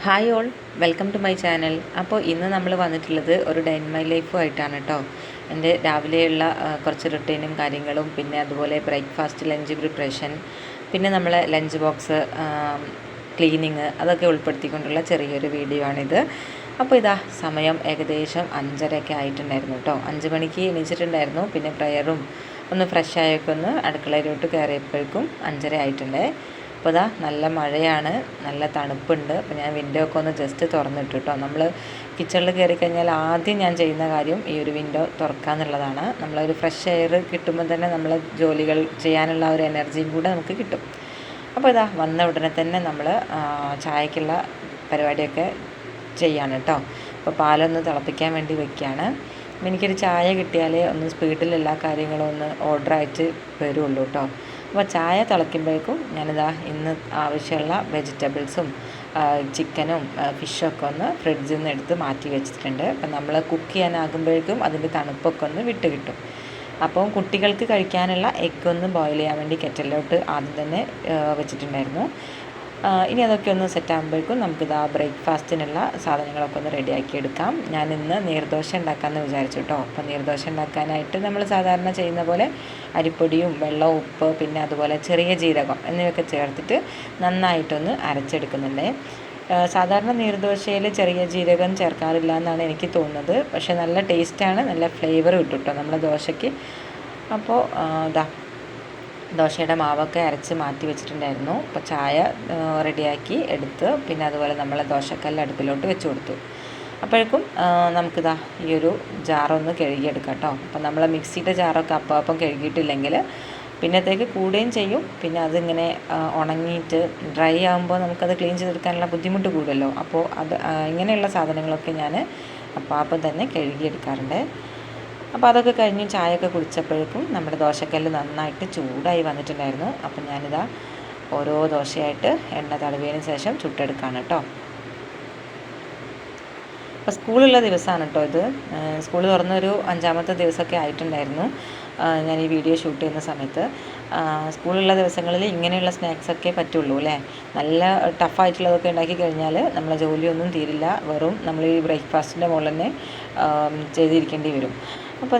Hi all, welcome to my channel. അപ്പോൾ ഇന്ന് നമ്മൾ വന്നിട്ടുള്ളത് ഒരു ഡേ ഇൻ മൈ ലൈഫുമായിട്ടാണ് കേട്ടോ. എൻ്റെ രാവിലെയുള്ള കുറച്ച് റുട്ടീനും കാര്യങ്ങളും, പിന്നെ അതുപോലെ ബ്രേക്ക്ഫാസ്റ്റ് ലഞ്ച് പ്രിപ്പറേഷൻ, പിന്നെ നമ്മളെ ലഞ്ച് ബോക്സ് ക്ലീനിങ്, അതൊക്കെ ഉൾപ്പെടുത്തിക്കൊണ്ടുള്ള ചെറിയൊരു വീഡിയോ ആണിത്. അപ്പോൾ ഇതാ സമയം ഏകദേശം 5:30 ആയിട്ടുണ്ടായിരുന്നു കേട്ടോ. 5 മണിക്ക് എണീച്ചിട്ടുണ്ടായിരുന്നു. പിന്നെ പ്രയറും ഒന്ന് ഫ്രഷ് ആയൊക്കെ ഒന്ന് അടുക്കളയിലോട്ട് കയറിയപ്പോഴേക്കും 5:30 ആയിട്ടുണ്ട്. അപ്പോൾ ഇതാ നല്ല മഴയാണ്, നല്ല തണുപ്പുണ്ട്. അപ്പോൾ ഞാൻ വിൻഡോ ഒക്കെ ഒന്ന് ജസ്റ്റ് തുറന്നിട്ടു കേട്ടോ. നമ്മൾ കിച്ചണിൽ കയറി കഴിഞ്ഞാൽ ആദ്യം ഞാൻ ചെയ്യുന്ന കാര്യം ഈ ഒരു വിൻഡോ തുറക്കുക എന്നുള്ളതാണ്. നമ്മളൊരു ഫ്രഷ് എയർ കിട്ടുമ്പോൾ തന്നെ നമ്മൾ ജോലികൾ ചെയ്യാനുള്ള ഒരു എനർജിയും കൂടെ നമുക്ക് കിട്ടും. അപ്പോൾ ഇതാ വന്ന ഉടനെ തന്നെ നമ്മൾ ചായക്കുള്ള പരിപാടിയൊക്കെ ചെയ്യാണ് കേട്ടോ. അപ്പോൾ പാലൊന്ന് തിളപ്പിക്കാൻ വേണ്ടി വെക്കുകയാണ്. എനിക്കൊരു ചായ കിട്ടിയാലേ ഒന്ന് സ്പീഡിൽ എല്ലാ കാര്യങ്ങളും ഒന്ന് ഓർഡറായിട്ട് വരുള്ളൂ കേട്ടോ. അപ്പോൾ ചായ തിളയ്ക്കുമ്പോഴേക്കും ഞാനിതാ ഇന്ന് ആവശ്യമുള്ള വെജിറ്റബിൾസും ചിക്കനും ഫിഷൊക്കെ ഒന്ന് ഫ്രിഡ്ജിൽ നിന്ന് എടുത്ത് മാറ്റി വെച്ചിട്ടുണ്ട്. അപ്പം നമ്മൾ കുക്ക് ചെയ്യാനാകുമ്പോഴേക്കും അതിൻ്റെ തണുപ്പൊക്കെ ഒന്ന് വിട്ട് കിട്ടും. അപ്പം കുട്ടികൾക്ക് കഴിക്കാനുള്ള എഗ്ഗ് ഒന്ന് ബോയിൽ ചെയ്യാൻ വേണ്ടി കെറ്റലിലോട്ട് ആദ്യം തന്നെ വെച്ചിട്ടുണ്ടായിരുന്നു. ഇനി അതൊക്കെ ഒന്ന് സെറ്റ് ആകുമ്പോഴേക്കും നമുക്കിതാ ബ്രേക്ക്ഫാസ്റ്റിനുള്ള സാധനങ്ങളൊക്കെ ഒന്ന് റെഡിയാക്കി എടുക്കാം. ഞാൻ ഇന്ന് നീർദോശ ഉണ്ടാക്കാമെന്ന് വിചാരിച്ചു കേട്ടോ. അപ്പോൾ നീർദോശ ഉണ്ടാക്കാനായിട്ട് നമ്മൾ സാധാരണ ചെയ്യുന്ന പോലെ അരിപ്പൊടിയും വെള്ളം, ഉപ്പ്, പിന്നെ അതുപോലെ ചെറിയ ജീരകം എന്നിവയൊക്കെ ചേർത്തിട്ട് നന്നായിട്ടൊന്ന് അരച്ചെടുക്കുന്നുണ്ട്. സാധാരണ നീർദോശയിൽ ചെറിയ ജീരകം ചേർക്കാറില്ല എന്നാണ് എനിക്ക് തോന്നുന്നത്. പക്ഷേ നല്ല ടേസ്റ്റാണ്, നല്ല ഫ്ലേവർ കിട്ടും കേട്ടോ നമ്മുടെ ദോശയ്ക്ക്. അപ്പോൾ ദോശയുടെ മാവൊക്കെ അരച്ച് മാറ്റി വെച്ചിട്ടുണ്ടായിരുന്നു. അപ്പോൾ ചായ റെഡിയാക്കി എടുത്ത് പിന്നെ അതുപോലെ നമ്മൾ ദോശക്കല്ല് അടുപ്പിലോട്ട് വെച്ച് കൊടുത്തു. അപ്പോഴേക്കും നമുക്കിതാ ഈ ഒരു ജാറൊന്ന് കഴുകിയെടുക്കാം കേട്ടോ. അപ്പോൾ നമ്മൾ മിക്സിയുടെ ജാറൊക്കെ അപ്പം കഴുകിയിട്ടില്ലെങ്കിൽ പിന്നത്തേക്ക് കൂടുകയും ചെയ്യും. പിന്നെ അതിങ്ങനെ ഉണങ്ങിയിട്ട് ഡ്രൈ ആകുമ്പോൾ നമുക്കത് ക്ലീൻ ചെയ്തെടുക്കാനുള്ള ബുദ്ധിമുട്ട് കൂടുമല്ലോ. അപ്പോൾ ഇങ്ങനെയുള്ള സാധനങ്ങളൊക്കെ ഞാൻ അപ്പം തന്നെ കഴുകിയെടുക്കാറുണ്ട്. അപ്പോൾ അതൊക്കെ കഴിഞ്ഞ് ചായയൊക്കെ കുടിച്ചപ്പോഴേക്കും നമ്മുടെ ദോശക്കല്ല് നന്നായിട്ട് ചൂടായി വന്നിട്ടുണ്ടായിരുന്നു. അപ്പം ഞാനിതാ ഓരോ ദോശയായിട്ട് എണ്ണ തടവിയതിന് ശേഷം ചുട്ടെടുക്കുകയാണ് കേട്ടോ. അപ്പോൾ സ്കൂളുള്ള ദിവസമാണ് കേട്ടോ ഇത്. സ്കൂൾ തുറന്നൊരു 5-ാമത്തെ ദിവസമൊക്കെ ആയിട്ടുണ്ടായിരുന്നു ഞാൻ ഈ വീഡിയോ ഷൂട്ട് ചെയ്യുന്ന സമയത്ത്. സ്കൂളുള്ള ദിവസങ്ങളിൽ ഇങ്ങനെയുള്ള സ്നാക്സൊക്കെ പറ്റുള്ളൂ അല്ലേ. നല്ല ടഫായിട്ടുള്ളതൊക്കെ ഉണ്ടാക്കി കഴിഞ്ഞാൽ നമ്മളെ ജോലിയൊന്നും തീരില്ല. വെറും നമ്മൾ ഈ ബ്രേക്ക്ഫാസ്റ്റിൻ്റെ മുകളിൽ തന്നെ ചെയ്തിരിക്കേണ്ടി വരും. അപ്പോൾ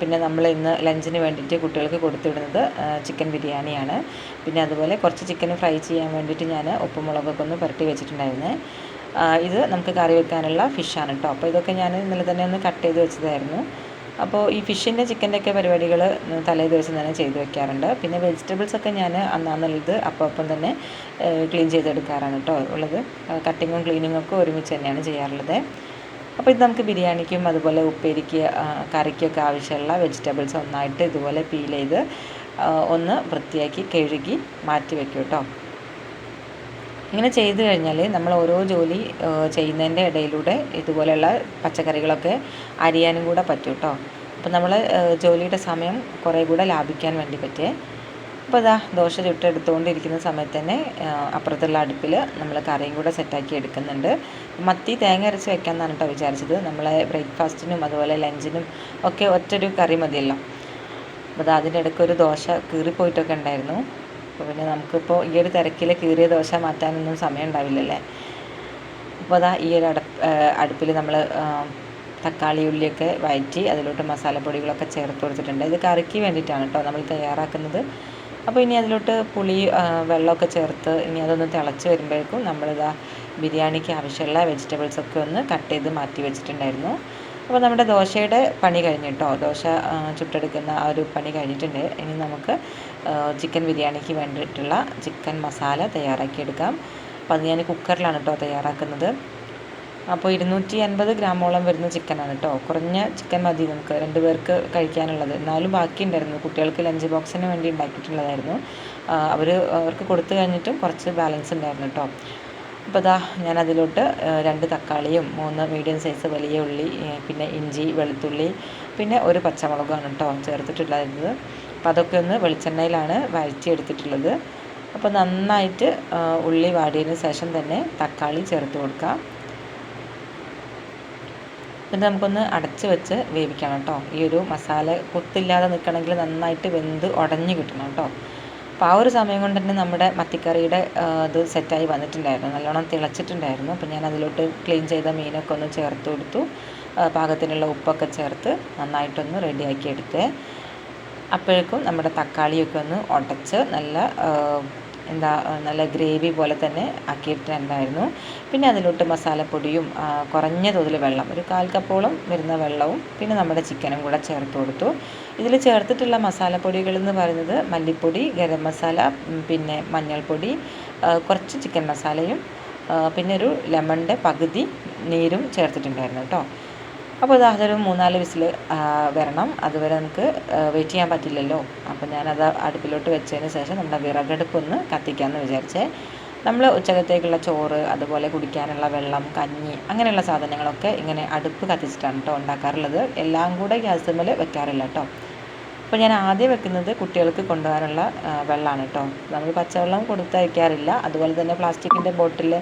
പിന്നെ നമ്മൾ ഇന്ന് ലഞ്ചിന് വേണ്ടിയിട്ട് കുട്ടികൾക്ക് കൊടുത്തുവിടുന്നത് ചിക്കൻ ബിരിയാണിയാണ്. പിന്നെ അതുപോലെ കുറച്ച് ചിക്കൻ ഫ്രൈ ചെയ്യാൻ വേണ്ടിയിട്ട് ഞാൻ ഉപ്പുമുളകൊക്കെ ഒന്ന് പുരട്ടി വെച്ചിട്ടുണ്ടായിരുന്നേ. ഇത് നമുക്ക് കറി വെക്കാനുള്ള ഫിഷാണ് കേട്ടോ. അപ്പോൾ ഇതൊക്കെ ഞാൻ ഇന്നലെ തന്നെ ഒന്ന് കട്ട് ചെയ്ത് വെച്ചതായിരുന്നു. അപ്പോൾ ഈ ഫിഷിൻ്റെ ചിക്കൻ്റെയൊക്കെ പരിപാടികൾ തലേ ദിവസം തന്നെ ചെയ്ത് വെക്കാറുണ്ട്. പിന്നെ വെജിറ്റബിൾസൊക്കെ ഞാൻ അന്നാന്നുള്ളത് അപ്പം തന്നെ ക്ലീൻ ചെയ്തെടുക്കാറാണ് കേട്ടോ ഉള്ളത്. കട്ടിങ്ങും ക്ലീനിങ്ങും ഒക്കെ ഒരുമിച്ച് തന്നെയാണ് ചെയ്യാറുള്ളത്. അപ്പോൾ ഇത് നമുക്ക് ബിരിയാണിക്കും അതുപോലെ ഉപ്പേരിക്ക് കറിക്കൊക്കെ ആവശ്യമുള്ള വെജിറ്റബിൾസ് ഒന്നായിട്ട് ഇതുപോലെ പീൽ ചെയ്ത് ഒന്ന് വൃത്തിയാക്കി കഴുകി മാറ്റി വെക്കും കേട്ടോ. ഇങ്ങനെ ചെയ്ത് കഴിഞ്ഞാൽ നമ്മൾ ഓരോ ജോലി ചെയ്യുന്നതിൻ്റെ ഇടയിലൂടെ ഇതുപോലെയുള്ള പച്ചക്കറികളൊക്കെ അരിയാനും കൂടെ പറ്റും കേട്ടോ. അപ്പോൾ നമ്മൾ ജോലിയുടെ സമയം കുറേ കൂടെ ലാഭിക്കാൻ വേണ്ടി പറ്റേ. അപ്പോൾ ദോശ ചുട്ടെടുത്തുകൊണ്ടിരിക്കുന്ന സമയത്ത് തന്നെ അപ്പുറത്തുള്ള അടുപ്പിൽ നമ്മൾ കറിയും കൂടെ സെറ്റാക്കി എടുക്കുന്നുണ്ട്. മത്തി തേങ്ങ അരച്ച് വെക്കാമെന്നാണ് കേട്ടോ വിചാരിച്ചത്. നമ്മളെ ബ്രേക്ക്ഫാസ്റ്റിനും അതുപോലെ ലഞ്ചിനും ഒക്കെ ഒറ്റൊരു കറി മതിയല്ലോ. അപ്പോൾ അതിൻ്റെ ഇടയ്ക്ക് ഒരു ദോശ കീറിപ്പോയിട്ടൊക്കെ ഉണ്ടായിരുന്നു. അപ്പോൾ പിന്നെ നമുക്കിപ്പോൾ ഈ ഒരു തിരക്കിൽ കീറിയ ദോശ മാറ്റാനൊന്നും സമയം ഉണ്ടാവില്ലല്ലേ. അപ്പോൾ ഈ ഒരു അടുപ്പിൽ നമ്മൾ തക്കാളി ഉള്ളിയൊക്കെ വഴറ്റി അതിലോട്ട് മസാലപ്പൊടികളൊക്കെ ചേർത്ത് കൊടുത്തിട്ടുണ്ട്. ഇത് കറിക്ക് വേണ്ടിയിട്ടാണ് കേട്ടോ നമ്മൾ തയ്യാറാക്കുന്നത്. അപ്പോൾ ഇനി അതിലോട്ട് പുളി വെള്ളമൊക്കെ ചേർത്ത് ഇനി അതൊന്ന് തിളച്ച് വരുമ്പോഴേക്കും നമ്മളിതാ ബിരിയാണിക്ക് ആവശ്യമുള്ള വെജിറ്റബിൾസൊക്കെ ഒന്ന് കട്ട് ചെയ്ത് മാറ്റി വെച്ചിട്ടുണ്ടായിരുന്നു. അപ്പോൾ നമ്മുടെ ദോശയുടെ പണി കഴിഞ്ഞു കേട്ടോ. ദോശ ചുട്ടെടുക്കുന്ന ആ ഒരു പണി കഴിഞ്ഞിട്ടുണ്ട്. ഇനി നമുക്ക് ചിക്കൻ ബിരിയാണിക്ക് വേണ്ടിയിട്ടുള്ള ചിക്കൻ മസാല തയ്യാറാക്കിയെടുക്കാം. അപ്പോൾ അത് ഞാൻ കുക്കറിലാണ് കേട്ടോ തയ്യാറാക്കുന്നത്. അപ്പോൾ 250 ഗ്രാമോളം വരുന്ന ചിക്കനാണ് കേട്ടോ. കുറഞ്ഞ ചിക്കൻ മതി നമുക്ക് 2 പേർക്ക് കഴിക്കാനുള്ളത്. എന്നാലും ബാക്കിയുണ്ടായിരുന്നു. കുട്ടികൾക്ക് ലഞ്ച് ബോക്സിന് വേണ്ടി ഉണ്ടാക്കിയിട്ടുള്ളതായിരുന്നു. അവർക്ക് കൊടുത്തു കഴിഞ്ഞിട്ടും കുറച്ച് ബാലൻസ് ഉണ്ടായിരുന്നു കേട്ടോ. അപ്പോൾ ഞാൻ അതിലോട്ട് 2 തക്കാളിയും 3 മീഡിയം സൈസ് വലിയ ഉള്ളി, പിന്നെ ഇഞ്ചി, വെളുത്തുള്ളി, പിന്നെ ഒരു പച്ചമുളകാണ് കേട്ടോ ചേർത്തിട്ടുള്ളത്. അപ്പോൾ അതൊക്കെ ഒന്ന് വെളിച്ചെണ്ണയിലാണ് വഴറ്റിയെടുത്തിട്ടുള്ളത്. അപ്പോൾ നന്നായിട്ട് ഉള്ളി വാടിയതിന് ശേഷം തന്നെ തക്കാളി ചേർത്ത് കൊടുക്കാം. എന്നിട്ട് നമുക്കൊന്ന് അടച്ച് വെച്ച് വേവിക്കണം കേട്ടോ. ഈ ഒരു മസാല കുത്തില്ലാതെ നിൽക്കണമെങ്കിൽ നന്നായിട്ട് വെന്ത് ഉടഞ്ഞ് കിട്ടണം കേട്ടോ. അപ്പോൾ ആ ഒരു സമയം കൊണ്ട് തന്നെ നമ്മുടെ മത്തിക്കറിയുടെ ഇത് സെറ്റായി വന്നിട്ടുണ്ടായിരുന്നു, നല്ലോണം തിളച്ചിട്ടുണ്ടായിരുന്നു. അപ്പോൾ ഞാൻ അതിലോട്ട് ക്ലീൻ ചെയ്ത മീനൊക്കെ ഒന്ന് ചേർത്ത് കൊടുത്തു, പാകത്തിനുള്ള ഉപ്പൊക്കെ ചേർത്ത് നന്നായിട്ടൊന്ന് റെഡിയാക്കി എടുത്തേ. അപ്പോഴേക്കും നമ്മുടെ തക്കാളിയൊക്കെ ഒന്ന് ഉടച്ച് നല്ല ഗ്രേവി പോലെ തന്നെ ആക്കിയിട്ടുണ്ടായിരുന്നു. പിന്നെ അതിലോട്ട് മസാലപ്പൊടിയും കുറഞ്ഞ തോതിൽ വെള്ളം, ഒരു 1/4 കപ്പോളം വരുന്ന വെള്ളവും പിന്നെ നമ്മുടെ ചിക്കനും കൂടെ ചേർത്ത് കൊടുത്തു. ഇതിൽ ചേർത്തിട്ടുള്ള മസാലപ്പൊടികൾ എന്ന് പറയുന്നത് മല്ലിപ്പൊടി, ഗരം മസാല, പിന്നെ മഞ്ഞൾപ്പൊടി, കുറച്ച് ചിക്കൻ മസാലയും പിന്നെ ഒരു ലെമണിൻ്റെ പകുതി നീരും ചേർത്തിട്ടുണ്ടായിരുന്നു കേട്ടോ. അപ്പോൾ അതൊരു 3-4 വിസിൽ വരണം, അതുവരെ നമുക്ക് വെയിറ്റ് ചെയ്യാൻ പറ്റില്ലല്ലോ. അപ്പോൾ ഞാനത് അടുപ്പിലോട്ട് വെച്ചതിന് ശേഷം നമ്മുടെ വിറകടുപ്പൊന്ന് കത്തിക്കാമെന്ന് വിചാരിച്ചേ. നമ്മൾ ഉച്ചക്കത്തേക്കുള്ള ചോറ്, അതുപോലെ കുടിക്കാനുള്ള വെള്ളം, കഞ്ഞി, അങ്ങനെയുള്ള സാധനങ്ങളൊക്കെ ഇങ്ങനെ അടുപ്പ് കത്തിച്ചിട്ടാണ് കേട്ടോ ഉണ്ടാക്കാറുള്ളത്. എല്ലാം കൂടെ ഗ്യാസുമ്മേൽ വെക്കാറില്ല കേട്ടോ. അപ്പോൾ ഞാൻ ആദ്യം വെക്കുന്നത് കുട്ടികൾക്ക് കൊണ്ടുപോകാനുള്ള വെള്ളമാണ് കേട്ടോ. നമ്മൾ പച്ചവെള്ളം കൊടുത്തയക്കാറില്ല. അതുപോലെ തന്നെ പ്ലാസ്റ്റിക്കിൻ്റെ ബോട്ടിൽ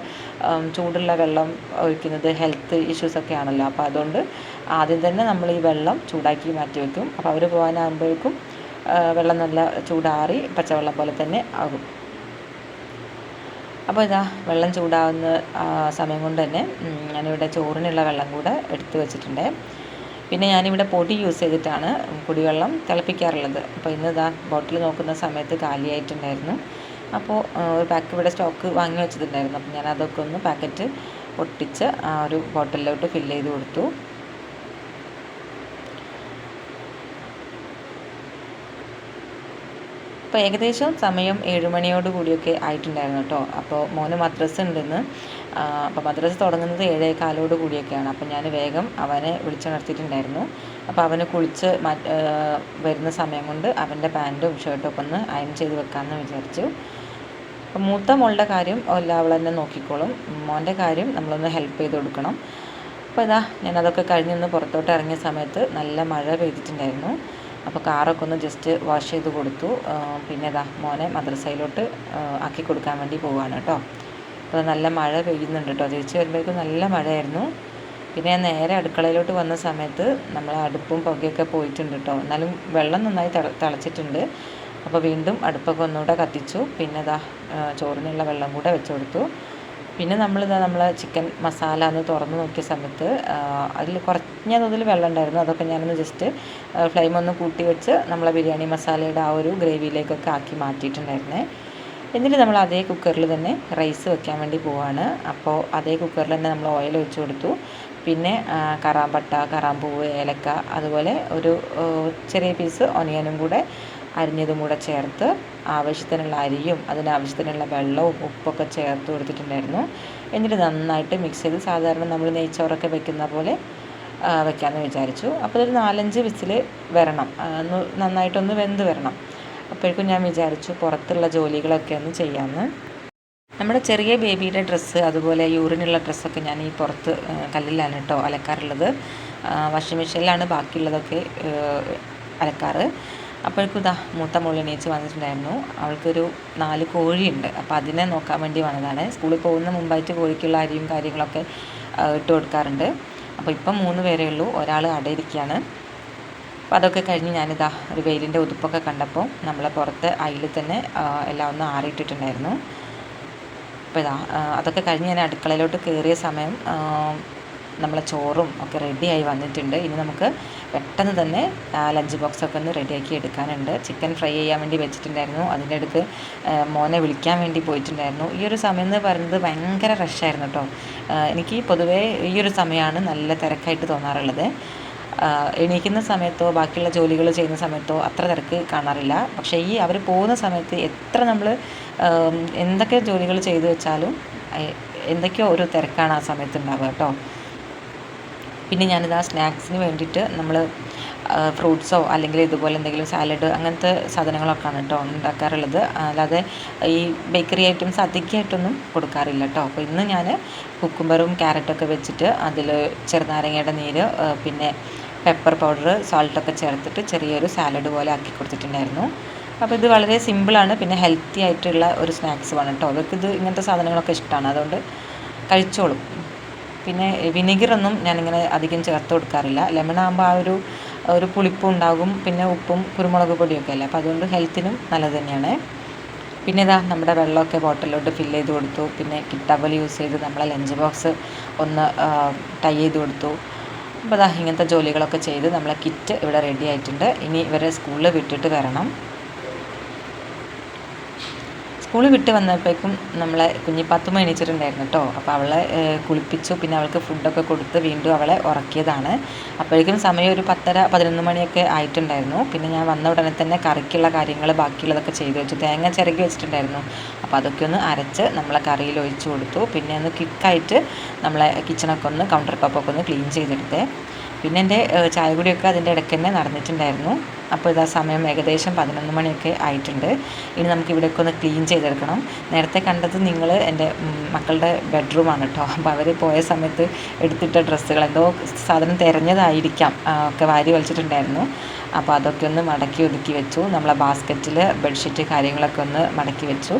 ചൂടുള്ള വെള്ളം ഒഴിക്കുന്നത് ഹെൽത്ത് ഇഷ്യൂസൊക്കെ ആണല്ലോ. അപ്പോൾ അതുകൊണ്ട് ആദ്യം തന്നെ നമ്മൾ ഈ വെള്ളം ചൂടാക്കി മാറ്റി വയ്ക്കും. അപ്പോൾ അവർ പോകാനാകുമ്പോഴേക്കും വെള്ളം നല്ല ചൂടാറി പച്ചവെള്ളം പോലെ തന്നെ ആകും. അപ്പോൾ ഇതാ വെള്ളം ചൂടാവുന്ന സമയം കൊണ്ട് തന്നെ ഞാനിവിടെ ചോറിനുള്ള വെള്ളം കൂടെ എടുത്ത് വെച്ചിട്ടുണ്ട്. പിന്നെ ഞാനിവിടെ പൊടി യൂസ് ചെയ്തിട്ടാണ് കുടിവെള്ളം തിളപ്പിക്കാറുള്ളത്. അപ്പോൾ ഇന്ന് ഇതാ ബോട്ടിൽ നോക്കുന്ന സമയത്ത് കാലിയായിട്ടുണ്ടായിരുന്നു. അപ്പോൾ ഒരു പാക്ക് ഇവിടെ സ്റ്റോക്ക് വാങ്ങി വെച്ചിട്ടുണ്ടായിരുന്നു. അപ്പോൾ ഞാൻ അതൊക്കെ ഒന്ന് പാക്കറ്റ് പൊട്ടിച്ച് ആ ഒരു ബോട്ടിലോട്ട് ഫില്ല് ചെയ്ത് കൊടുത്തു. അപ്പോൾ ഏകദേശം സമയം 7 മണിയോട് കൂടിയൊക്കെ ആയിട്ടുണ്ടായിരുന്നു കേട്ടോ. അപ്പോൾ മോന് മദ്രസ ഉണ്ടെന്ന്, അപ്പോൾ മദ്രസ തുടങ്ങുന്നത് 7:15 കൂടിയൊക്കെയാണ്. അപ്പോൾ ഞാൻ വേഗം അവനെ വിളിച്ചുണർത്തിയിട്ടുണ്ടായിരുന്നു. അപ്പോൾ അവന് കുളിച്ച് വരുന്ന സമയം കൊണ്ട് അവൻ്റെ പാൻറ്റും ഷർട്ടും ഒക്കെ ഒന്ന് അയൺ ചെയ്ത് വെക്കാമെന്ന് വിചാരിച്ചു. അപ്പോൾ മൂത്ത മോളുടെ കാര്യം അവൾ തന്നെ നോക്കിക്കോളും, മോൻ്റെ കാര്യം നമ്മളൊന്ന് ഹെൽപ്പ് ചെയ്ത് കൊടുക്കണം. അപ്പോൾ ഇതാ ഞാനതൊക്കെ കഴിഞ്ഞൊന്ന് പുറത്തോട്ട് ഇറങ്ങിയ സമയത്ത് നല്ല മഴ പെയ്തിട്ടുണ്ടായിരുന്നു. അപ്പോൾ കാറൊക്കെ ഒന്ന് ജസ്റ്റ് വാഷ് ചെയ്ത് കൊടുത്തു. പിന്നെ ഇതാ മോനെ മദ്രസയിലോട്ട് ആക്കി കൊടുക്കാൻ വേണ്ടി പോവുകയാണ് കേട്ടോ. അപ്പോൾ നല്ല മഴ പെയ്യുന്നുണ്ട് കേട്ടോ. തിരിച്ച് വരുമ്പോഴേക്കും നല്ല മഴയായിരുന്നു. പിന്നെ ഞാൻ നേരെ അടുക്കളയിലോട്ട് വന്ന സമയത്ത് നമ്മൾ അടുപ്പും പുകയൊക്കെ പോയിട്ടുണ്ട് കേട്ടോ. എന്നാലും വെള്ളം നന്നായി തിളച്ചിട്ടുണ്ട്. അപ്പോൾ വീണ്ടും അടുപ്പൊക്കെ ഒന്നുകൂടെ കത്തിച്ചു. പിന്നെ ഇതാ ചോറിനുള്ള വെള്ളം കൂടെ വെച്ച് കൊടുത്തു. പിന്നെ നമ്മളെ ചിക്കൻ മസാല ഒന്ന് തുറന്ന് നോക്കിയ സമയത്ത് അതിൽ കുറഞ്ഞ തോതിൽ വെള്ളം ഉണ്ടായിരുന്നു. അതൊക്കെ ഞാനൊന്ന് ജസ്റ്റ് ഫ്ലെയിം ഒന്ന് കൂട്ടി വെച്ച് നമ്മളെ ബിരിയാണി മസാലയുടെ ആ ഒരു ഗ്രേവിയിലേക്കൊക്കെ ആക്കി മാറ്റിയിട്ടുണ്ടായിരുന്നേ. എന്നിട്ട് നമ്മൾ അതേ കുക്കറിൽ തന്നെ റൈസ് വെക്കാൻ വേണ്ടി പോവാണ്. അപ്പോൾ അതേ കുക്കറിൽ തന്നെ നമ്മൾ ഓയിൽ ഒഴിച്ച് കൊടുത്തു. പിന്നെ കറാമ്പട്ട, കറാമ്പൂവ്, ഏലക്ക, അതുപോലെ ഒരു ചെറിയ പീസ് ഒനിയനും കൂടെ അരിഞ്ഞതും കൂടെ ചേർത്ത് ആവശ്യത്തിനുള്ള അരിയും അതിനാവശ്യത്തിനുള്ള വെള്ളവും ഉപ്പൊക്കെ ചേർത്ത് കൊടുത്തിട്ടുണ്ടായിരുന്നു. എന്നിട്ട് നന്നായിട്ട് മിക്സ് ചെയ്ത് സാധാരണ നമ്മൾ നെയ്ച്ചോറൊക്കെ വെക്കുന്ന പോലെ വെക്കാമെന്ന് വിചാരിച്ചു. അപ്പോൾ ഒരു 4-5 വിസിൽ വരണം, നന്നായിട്ടൊന്ന് വെന്ത് വരണം. അപ്പോഴേക്കും ഞാൻ വിചാരിച്ചു പുറത്തുള്ള ജോലികളൊക്കെ ഒന്ന് ചെയ്യാമെന്ന്. നമ്മുടെ ചെറിയ ബേബിയുടെ ഡ്രസ്സ്, അതുപോലെ യൂറിനുള്ള ഡ്രസ്സൊക്കെ ഞാൻ ഈ പുറത്ത് കല്ലിലാണ് കേട്ടോ അലക്കാറുള്ളത്. വാഷിംഗ് മെഷീനിലാണ് ബാക്കിയുള്ളതൊക്കെ അലക്കാറ്. അപ്പോഴേക്കും ഇതാ മൂത്ത മോൾ എണീച്ച് വന്നിട്ടുണ്ടായിരുന്നു. അവൾക്കൊരു 4 കോഴിയുണ്ട്. അപ്പോൾ അതിനെ നോക്കാൻ വേണ്ടി വന്നതാണ്. സ്കൂളിൽ പോകുന്ന മുമ്പായിട്ട് കോഴിക്കുള്ള അരിയും കാര്യങ്ങളൊക്കെ ഇട്ട് കൊടുക്കാറുണ്ട്. അപ്പോൾ ഇപ്പം 3 പേരേ ഉള്ളൂ, ഒരാൾ അടയിരിക്കുകയാണ്. അപ്പോൾ അതൊക്കെ കഴിഞ്ഞ് ഞാനിതാ ഒരു വെയിലിൻ്റെ ഉതുപ്പൊക്കെ കണ്ടപ്പോൾ നമ്മളെ പുറത്ത് അയിൽ തന്നെ എല്ലാം ഒന്ന് ആറിയിട്ടിട്ടുണ്ടായിരുന്നു. അപ്പോൾ ഇതാ അതൊക്കെ കഴിഞ്ഞ് ഞാൻ അടുക്കളയിലോട്ട് കയറിയ സമയം നമ്മളെ ചോറും ഒക്കെ റെഡിയായി വന്നിട്ടുണ്ട്. ഇനി നമുക്ക് പെട്ടെന്ന് തന്നെ ലഞ്ച് ബോക്സൊക്കെ ഒന്ന് റെഡിയാക്കി എടുക്കാനുണ്ട്. ചിക്കൻ ഫ്രൈ ചെയ്യാൻ വേണ്ടി വെച്ചിട്ടുണ്ടായിരുന്നു. അതിൻ്റെ അടുത്ത് മോനെ വിളിക്കാൻ വേണ്ടി പോയിട്ടുണ്ടായിരുന്നു. ഈ ഒരു സമയം എന്ന് പറയുന്നത് ഭയങ്കര റഷായിരുന്നു കേട്ടോ. എനിക്ക് പൊതുവേ ഈ ഒരു സമയമാണ് നല്ല തിരക്കായിട്ട് തോന്നാറുള്ളത്. എണീക്കുന്ന സമയത്തോ ബാക്കിയുള്ള ജോലികൾ ചെയ്യുന്ന സമയത്തോ അത്ര തിരക്ക് കാണാറില്ല. പക്ഷേ ഈ അവർ പോകുന്ന സമയത്ത് എത്ര നമ്മൾ എന്തൊക്കെ ജോലികൾ ചെയ്തു വെച്ചാലും എന്തൊക്കെയോ ഒരു തിരക്കാണ് ആ സമയത്ത് ഉണ്ടാവുക കേട്ടോ. പിന്നെ ഞാനിതാ സ്നാക്സിന് വേണ്ടിയിട്ട് നമ്മൾ ഫ്രൂട്ട്സോ അല്ലെങ്കിൽ ഇതുപോലെ എന്തെങ്കിലും സാലഡ് അങ്ങനത്തെ സാധനങ്ങളൊക്കെയാണ് കേട്ടോ ഉണ്ടാക്കാറുള്ളത്. അല്ലാതെ ഈ ബേക്കറി ഐറ്റംസ് അധികമായിട്ടൊന്നും കൊടുക്കാറില്ല കേട്ടോ. അപ്പോൾ ഇന്ന് ഞാൻ കുക്കുംബറും ക്യാരറ്റൊക്കെ വെച്ചിട്ട് അതിൽ ചെറുനാരങ്ങയുടെ നീര്, പിന്നെ പെപ്പർ പൗഡർ, സാൾട്ടൊക്കെ ചേർത്തിട്ട് ചെറിയൊരു സാലഡ് പോലെ ആക്കി കൊടുത്തിട്ടുണ്ടായിരുന്നു. അപ്പോൾ ഇത് വളരെ സിമ്പിളാണ്, പിന്നെ ഹെൽത്തി ആയിട്ടുള്ള ഒരു സ്നാക്സുമാണ് കേട്ടോ. അവർക്ക് ഇത് ഇങ്ങനത്തെ സാധനങ്ങളൊക്കെ ഇഷ്ടമാണ്, അതുകൊണ്ട് കഴിച്ചോളും. പിന്നെ വിനീഗറൊന്നും ഞാനിങ്ങനെ അധികം ചേർത്ത് കൊടുക്കാറില്ല. ലെമൺ ആകുമ്പോൾ ആ ഒരു പുളിപ്പും ഉണ്ടാകും, പിന്നെ ഉപ്പും കുരുമുളക് പൊടിയൊക്കെ അല്ലേ, അപ്പോൾ അതുകൊണ്ട് ഹെൽത്തിനും നല്ലത് തന്നെയാണ്. പിന്നെ ഇതാ നമ്മുടെ വെള്ളമൊക്കെ ബോട്ടിലോട്ട് ഫില്ല് ചെയ്ത് കൊടുത്തു. പിന്നെ ടവൽ യൂസ് ചെയ്ത് നമ്മളെ ലഞ്ച് ബോക്സ് ഒന്ന് ടൈ ചെയ്ത് കൊടുത്തു. അപ്പോൾ ഇതാ ഇങ്ങനത്തെ ജോലികളൊക്കെ ചെയ്ത് നമ്മളെ കിറ്റ് ഇവിടെ റെഡി ആയിട്ടുണ്ട്. ഇനി ഇവരെ സ്കൂളിൽ വിട്ടിട്ട് വരണം. സ്കൂളിൽ വിട്ട് വന്നപ്പോഴേക്കും നമ്മളെ കുഞ്ഞിപ്പാത്തുമ്മ എണീച്ചിട്ടുണ്ടായിരുന്നു കേട്ടോ. അപ്പോൾ അവളെ കുളിപ്പിച്ചു. പിന്നെ അവൾക്ക് ഫുഡൊക്കെ കൊടുത്ത് വീണ്ടും അവളെ ഉറക്കിയതാണ്. അപ്പോഴേക്കും സമയം ഒരു 10:30-11 മണിയൊക്കെ ആയിട്ടുണ്ടായിരുന്നു. പിന്നെ ഞാൻ വന്ന ഉടനെ തന്നെ കറിക്കുള്ള കാര്യങ്ങൾ ബാക്കിയുള്ളതൊക്കെ ചെയ്തു വെച്ചു. തേങ്ങ ചിരകി വെച്ചിട്ടുണ്ടായിരുന്നു. അപ്പോൾ അതൊക്കെ ഒന്ന് അരച്ച് നമ്മളെ കറിയിൽ ഒഴിച്ചു കൊടുത്തു. പിന്നെ ഒന്ന് ക്വിക്കായിട്ട് നമ്മളെ കിച്ചണൊക്കെ ഒന്ന് കൗണ്ടർ ടോപ്പൊക്കെ ഒന്ന് ക്ലീൻ ചെയ്തെടുത്തേ. പിന്നെ എൻ്റെ ചായ കുടിയൊക്കെ അതിൻ്റെ ഇടയ്ക്ക് തന്നെ നടന്നിട്ടുണ്ടായിരുന്നു. അപ്പോൾ ഇതാ സമയം ഏകദേശം 11 മണിയൊക്കെ ആയിട്ടുണ്ട്. ഇനി നമുക്ക് ഇവിടെയൊക്കെ ഒന്ന് ക്ലീൻ ചെയ്തെടുക്കണം. നേരത്തെ കണ്ടത് നിങ്ങൾ എൻ്റെ മക്കളുടെ ബെഡ്റൂമാണ് കേട്ടോ. അപ്പോൾ അവർ പോയ സമയത്ത് എടുത്തിട്ട ഡ്രസ്സുകൾ എന്തോ സാധനം തിരഞ്ഞതായിരിക്കാം ഒക്കെ വാരി വലിച്ചിട്ടുണ്ടായിരുന്നു. അപ്പോൾ അതൊക്കെ ഒന്ന് മടക്കി ഒതുക്കി വെച്ചു. നമ്മളെ ബാസ്ക്കറ്റിൽ ബെഡ്ഷീറ്റ് കാര്യങ്ങളൊക്കെ ഒന്ന് മടക്കി വെച്ചു.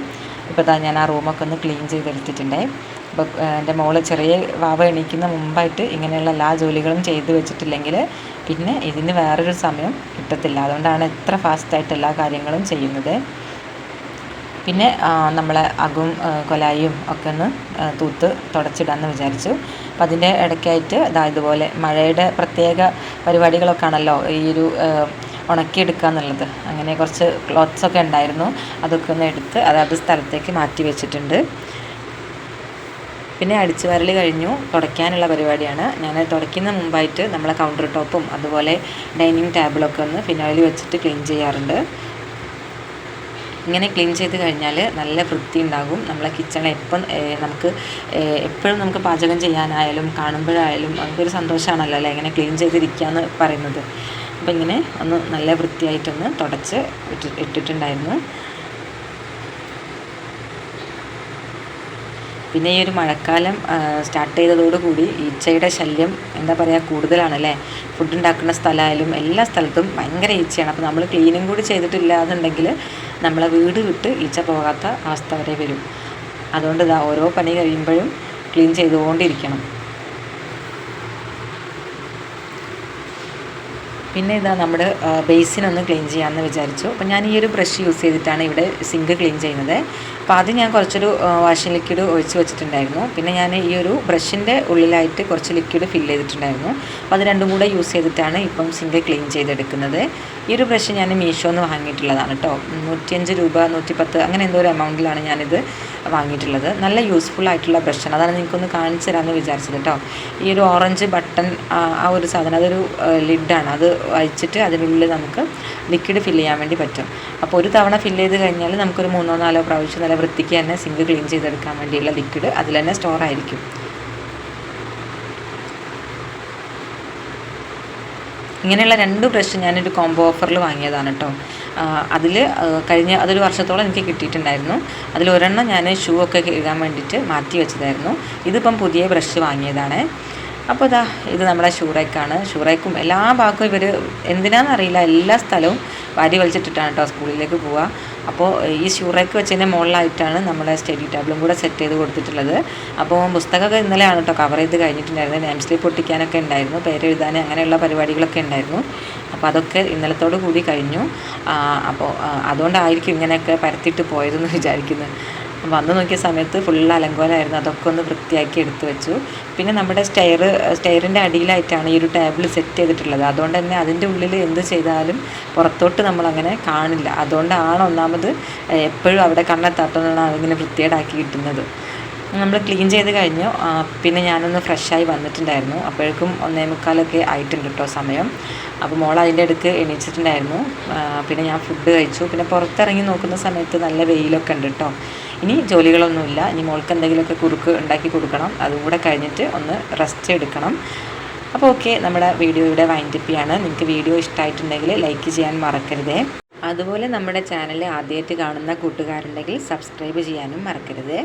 ഇപ്പോൾ ഇതാ ഞാൻ ആ റൂമൊക്കെ ഒന്ന് ക്ലീൻ ചെയ്തെടുത്തിട്ടുണ്ടേ. അപ്പോൾ എൻ്റെ മോള് ചെറിയ വാവ എണീക്കുന്ന മുമ്പായിട്ട് ഇങ്ങനെയുള്ള എല്ലാ ജോലികളും ചെയ്ത് വെച്ചിട്ടില്ലെങ്കിൽ പിന്നെ ഇതിന് വേറൊരു സമയം കിട്ടത്തില്ല. അതുകൊണ്ടാണ് എത്ര ഫാസ്റ്റായിട്ട് എല്ലാ കാര്യങ്ങളും ചെയ്യുന്നത്. പിന്നെ നമ്മളെ അകും കൊലായും ഒക്കെ ഒന്ന് തൂത്ത് തുടച്ചിടാമെന്ന് വിചാരിച്ചു. അപ്പം അതിൻ്റെ ഇടയ്ക്കായിട്ട് ഇതുപോലെ മഴയുടെ പ്രത്യേക പരിപാടികളൊക്കെ ആണല്ലോ ഈ ഒരു ഉണക്കിയെടുക്കുക എന്നുള്ളത്. അങ്ങനെ കുറച്ച് ക്ലോത്ത്സൊക്കെ ഉണ്ടായിരുന്നു. അതൊക്കെ ഒന്ന് എടുത്ത് അതാത് സ്ഥലത്തേക്ക് മാറ്റി വെച്ചിട്ടുണ്ട്. പിന്നെ അടിച്ചു വാരൽ കഴിഞ്ഞു. തുടയ്ക്കാനുള്ള പരിപാടിയാണ്. ഞാൻ തുടയ്ക്കുന്ന മുമ്പായിട്ട് നമ്മളെ കൗണ്ടർ ടോപ്പും അതുപോലെ ഡൈനിങ് ടേബിളൊക്കെ ഒന്ന് ഫിനോയിൽ വെച്ചിട്ട് ക്ലീൻ ചെയ്യാറുണ്ട്. ഇങ്ങനെ ക്ലീൻ ചെയ്ത് കഴിഞ്ഞാൽ നല്ല വൃത്തി ഉണ്ടാകും. നമ്മളെ കിച്ചണിൽ എപ്പോഴും നമുക്ക് പാചകം ചെയ്യാനായാലും കാണുമ്പോഴായാലും നമുക്കൊരു സന്തോഷമാണല്ലോ അല്ലേ ഇങ്ങനെ ക്ലീൻ ചെയ്തിരിക്കുക എന്ന് പറയുന്നത്. അപ്പോൾ ഇങ്ങനെ ഒന്ന് നല്ല വൃത്തിയായിട്ടൊന്ന് തുടച്ച് ഇട്ടിട്ടുണ്ടായിരുന്നു. പിന്നെ ഈ ഒരു മഴക്കാലം സ്റ്റാർട്ട് ചെയ്തതോടുകൂടി ഈച്ചയുടെ ശല്യം എന്താ പറയുക കൂടുതലാണല്ലേ. ഫുഡ് ഉണ്ടാക്കുന്ന സ്ഥലമായാലും എല്ലാ സ്ഥലത്തും ഭയങ്കര ഈച്ചയാണ്. അപ്പോൾ നമ്മൾ ക്ലീനിങ് കൂടി ചെയ്തിട്ടില്ല എന്നുണ്ടെങ്കിൽ നമ്മളെ വീട് വിട്ട് ഈച്ച പോകാത്ത അവസ്ഥ വരെ വരും. അതുകൊണ്ട് ഓരോ പണി കഴിയുമ്പോഴും ക്ലീൻ ചെയ്തുകൊണ്ടിരിക്കണം. പിന്നെ നമ്മുടെ ബേസിനൊന്ന് ക്ലീൻ ചെയ്യാമെന്ന് വിചാരിച്ചു. അപ്പോൾ ഞാൻ ഈ ഒരു ബ്രഷ് യൂസ് ചെയ്തിട്ടാണ് ഇവിടെ സിങ്ക് ക്ലീൻ ചെയ്യുന്നത്. അപ്പോൾ ആദ്യം ഞാൻ കുറച്ചൊരു വാഷിംഗ് ലിക്വിഡ് ഒഴിച്ച് വെച്ചിട്ടുണ്ടായിരുന്നു. പിന്നെ ഞാൻ ഈ ഒരു ബ്രഷിൻ്റെ ഉള്ളിലായിട്ട് കുറച്ച് ലിക്വിഡ് ഫില്ല് ചെയ്തിട്ടുണ്ടായിരുന്നു. അപ്പോൾ അത് രണ്ടും കൂടെ യൂസ് ചെയ്തിട്ടാണ് ഇപ്പം സിങ്ക് ക്ലീൻ ചെയ്തെടുക്കുന്നത്. ഈ ഒരു ബ്രഷ് ഞാൻ മീഷോന്ന് വാങ്ങിയിട്ടുള്ളതാണ് കേട്ടോ. 105 രൂപ 110 അങ്ങനെ എന്തോ ഒരു എമൗണ്ടിലാണ് ഞാനിത് വാങ്ങിയിട്ടുള്ളത്. നല്ല യൂസ്ഫുൾ ആയിട്ടുള്ള ബ്രഷാണ്. അതാണ് നിങ്ങൾക്കൊന്ന് കാണിച്ചു തരാമെന്ന് വിചാരിച്ചത് കേട്ടോ. ഈ ഒരു ഓറഞ്ച് ബട്ടൺ ആ ഒരു സാധനം അതൊരു ലിഡാണ്. അത് അഴിച്ചിട്ട് അതിനുള്ളിൽ നമുക്ക് ലിക്വിഡ് ഫില്ല് ചെയ്യാൻ വേണ്ടി പറ്റും. അപ്പോൾ ഒരു തവണ ഫില്ല് ചെയ്ത് കഴിഞ്ഞാൽ നമുക്കൊരു 3-4 പ്രാവശ്യം നല്ല വൃത്തിക്ക് തന്നെ സിങ്ക് ക്ലീൻ ചെയ്തെടുക്കാൻ വേണ്ടിയുള്ള ലിക്വിഡ് അതിൽ തന്നെ സ്റ്റോർ ആയിരിക്കും. ഇങ്ങനെയുള്ള 2 ബ്രഷ് ഞാനൊരു കോംബോ ഓഫറിൽ വാങ്ങിയതാണ് കേട്ടോ. അതൊരു വർഷത്തോളം എനിക്ക് കിട്ടിയിട്ടുണ്ടായിരുന്നു. അതിലൊരെണ്ണം ഞാൻ ഷൂ ഒക്കെ കഴുകാൻ വേണ്ടിയിട്ട് മാറ്റി വെച്ചതായിരുന്നു. ഇതിപ്പം പുതിയ ബ്രഷ് വാങ്ങിയതാണ്. അപ്പോൾ ഇത് നമ്മുടെ ഷൂറേക്കാണ്. ഷൂറേക്കും എല്ലാ ഭാഗവും ഇവർ എന്തിനാണെന്നറിയില്ല എല്ലാ സ്ഥലവും വാരി വലിച്ചിട്ടിട്ടാണ് കേട്ടോ സ്കൂളിലേക്ക് പോവുക. അപ്പോൾ ഈ ഷൂറേക്ക് വെച്ചതിൻ്റെ മുകളിലായിട്ടാണ് നമ്മുടെ സ്റ്റഡി ടേബിളും കൂടെ സെറ്റ് ചെയ്ത് കൊടുത്തിട്ടുള്ളത്. അപ്പോൾ പുസ്തകമൊക്കെ ഇന്നലെയാണ് കേട്ടോ കവർ ചെയ്ത് കഴിഞ്ഞിട്ടുണ്ടായിരുന്നത്. നെയിം സ്ലിപ്പ് പൊട്ടിക്കാനൊക്കെ ഉണ്ടായിരുന്നു, പേരെഴുതാൻ അങ്ങനെയുള്ള പരിപാടികളൊക്കെ ഉണ്ടായിരുന്നു. അപ്പോൾ അതൊക്കെ ഇന്നലത്തോടു കൂടി കഴിഞ്ഞു. അപ്പോൾ അതുകൊണ്ടായിരിക്കും ഇങ്ങനെയൊക്കെ പരത്തിയിട്ട് പോയതെന്ന് വിചാരിക്കുന്നത്. വന്നു നോക്കിയ സമയത്ത് ഫുൾ അലങ്കോലമായിരുന്നു. അതൊക്കെ ഒന്ന് വൃത്തിയാക്കി എടുത്തു വെച്ചു. പിന്നെ നമ്മുടെ സ്റ്റെയറിൻ്റെ അടിയിലായിട്ടാണ് ഈ ഒരു ടേബിൾ സെറ്റ് ചെയ്തിട്ടുള്ളത്. അതുകൊണ്ട് തന്നെ അതിൻ്റെ ഉള്ളിൽ എന്ത് ചെയ്താലും പുറത്തോട്ട് നമ്മളങ്ങനെ കാണില്ല. അതുകൊണ്ടാണ് ഒന്നാമത് എപ്പോഴും അവിടെ കണ്ണെത്താത്തതാണ് അതിങ്ങനെ വൃത്തികേടാക്കി കിട്ടുന്നത്. നമ്മൾ ക്ലീൻ ചെയ്ത് കഴിഞ്ഞു. പിന്നെ ഞാനൊന്ന് ഫ്രഷായി വന്നിട്ടുണ്ടായിരുന്നു. അപ്പോഴേക്കും 1:45 ആയിട്ടുണ്ട് കേട്ടോ സമയം. അപ്പോൾ മോൾ അതിൻ്റെ അടുക്ക് എണീച്ചിട്ടുണ്ടായിരുന്നു. പിന്നെ ഞാൻ ഫുഡ് കഴിച്ചു. പിന്നെ പുറത്തിറങ്ങി നോക്കുന്ന സമയത്ത് നല്ല വെയിലൊക്കെ ഉണ്ട് കേട്ടോ. ഇനി ജോലികളൊന്നുമില്ല. ഇനി മോൾക്ക് എന്തെങ്കിലുമൊക്കെ കുറുക്ക് ഉണ്ടാക്കി കൊടുക്കണം. അതും കൂടെ കഴിഞ്ഞിട്ട് ഒന്ന് റെസ്റ്റ് എടുക്കണം. അപ്പോൾ ഓക്കെ, നമ്മുടെ വീഡിയോ ഇവിടെ വൈൻഡപ്പ് ചെയ്യാണ്. നിങ്ങൾക്ക് വീഡിയോ ഇഷ്ടമായിട്ടുണ്ടെങ്കിൽ ലൈക്ക് ചെയ്യാൻ മറക്കരുതേ. അതുപോലെ നമ്മുടെ ചാനൽ ആദ്യമായിട്ട് കാണുന്ന കൂട്ടുകാരുണ്ടെങ്കിൽ സബ്സ്ക്രൈബ് ചെയ്യാനും മറക്കരുതേ.